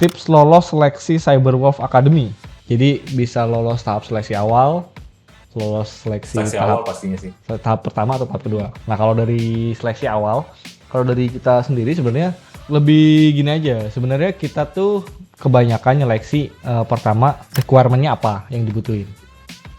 tips lolos seleksi Cyberwolf Academy. Jadi bisa lolos tahap seleksi awal, lolos seleksi awal pastinya sih. Tahap pertama atau tahap kedua. Nah kalau dari seleksi awal, kalau dari kita sendiri sebenarnya lebih gini aja. Sebenarnya kita tuh kebanyakan nyeleksi pertama requirement-nya apa yang dibutuhin.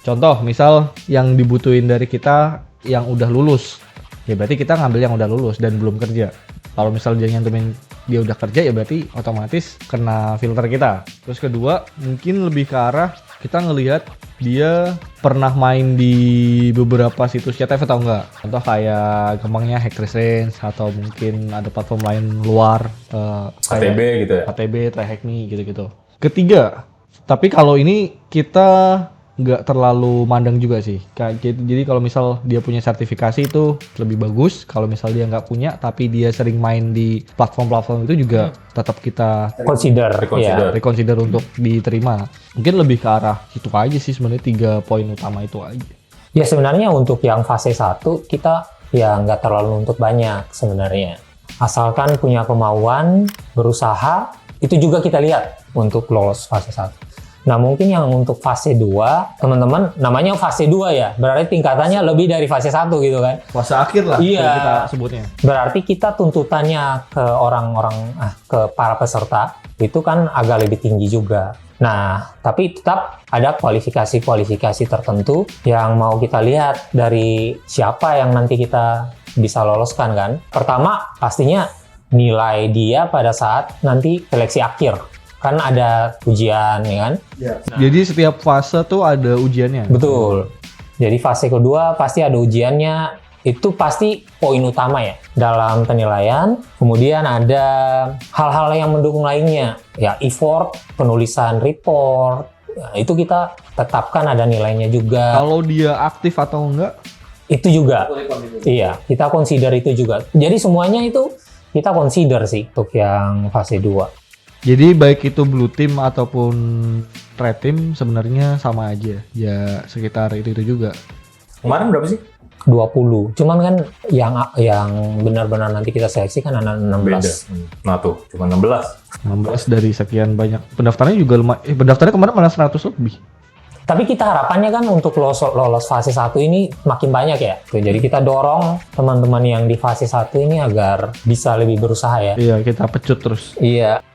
Contoh misal yang dibutuhin dari kita yang udah lulus, ya berarti kita ngambil yang udah lulus dan belum kerja. Kalau misal dia nyantumin dia udah kerja ya berarti otomatis kena filter kita. Terus kedua mungkin lebih ke arah kita ngelihat dia pernah main di beberapa situs CTF atau enggak. Contoh kayak gampangnya Hackresence atau mungkin ada platform lain luar KTB gitu ya. KTB, TryHackMe gitu-gitu. Ketiga, tapi kalau ini kita nggak terlalu mandang juga sih. Jadi kalau misal dia punya sertifikasi itu lebih bagus. Kalau misal dia nggak punya tapi dia sering main di platform-platform itu juga tetap kita reconsider untuk diterima. Mungkin lebih ke arah itu aja sih sebenarnya 3 poin utama itu aja. Ya sebenarnya untuk yang fase 1 kita ya nggak terlalu nuntut banyak sebenarnya. Asalkan punya kemauan, berusaha, itu juga kita lihat untuk lolos fase 1. Nah mungkin yang untuk fase 2, teman-teman namanya fase 2 ya, berarti tingkatannya lebih dari fase 1 gitu kan. Fase akhir lah kita sebutnya. Berarti kita tuntutannya ke orang-orang, ke para peserta itu kan agak lebih tinggi juga. Nah, tapi tetap ada kualifikasi-kualifikasi tertentu yang mau kita lihat dari siapa yang nanti kita bisa loloskan kan. Pertama pastinya nilai dia pada saat nanti seleksi akhir. Kan ada ujian ya kan? Ya. Nah. Jadi setiap fase tuh ada ujiannya? Betul. Jadi fase kedua pasti ada ujiannya, itu pasti poin utama ya dalam penilaian. Kemudian ada hal-hal yang mendukung lainnya, ya effort, penulisan report, ya, itu kita tetapkan ada nilainya juga. Kalau dia aktif atau enggak? Itu juga. Iya, kita consider itu juga. Jadi semuanya itu kita consider sih untuk yang fase 2. Jadi baik itu blue team ataupun red team sebenarnya sama aja. Ya sekitar itu juga. Kemarin berapa sih? 20. Cuman kan yang benar-benar nanti kita seleksi kan anak 16. Beda. Nah tuh, cuma 16. 16 dari sekian banyak. Pendaftarnya juga lumayan. Pendaftarnya kemarin malah 100 lebih. Tapi kita harapannya kan untuk lolos fase 1 ini makin banyak ya. Jadi kita dorong teman-teman yang di fase 1 ini agar bisa lebih berusaha ya. Iya, kita pecut terus. Iya.